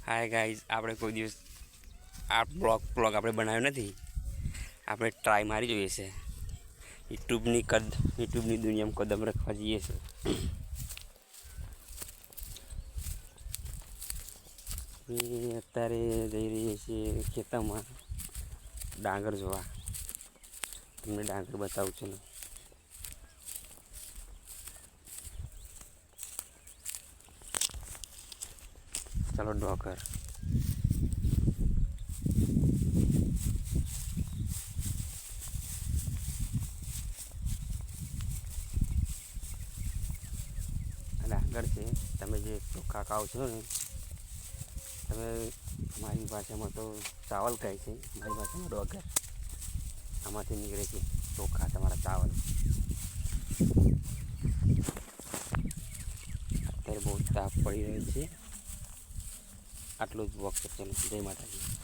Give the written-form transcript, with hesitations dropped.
Hi guys, આપણે કોઈ દિવસ આ બ્લોગ આપણે બનાવ્યો નથી. આપણે ટ્રાય મારી જોઈએ છે. યુટ્યુબની દુનિયામાં કદમ રખવા જઈએ છે. અત્યારે જઈ રહીએ છીએ ખેતરમાં ડાંગર જોવા. તમને ડાંગર બતાવું છું ને. ચાલો ડોકર ડાંગર છે. તમે જે ચોખ્ખા ખાઓ છો ને, તમે મારી ભાષામાં તો ચાવલ કહે છે, મારી ભાષામાં ડોગર. આમાંથી નીકળે છે ચોખ્ખા તમારા ચાવલ. અત્યારે બહુ તાપ પડી રહ્યો છે. આટલું જ વખત. ચલો, જય માતાજી.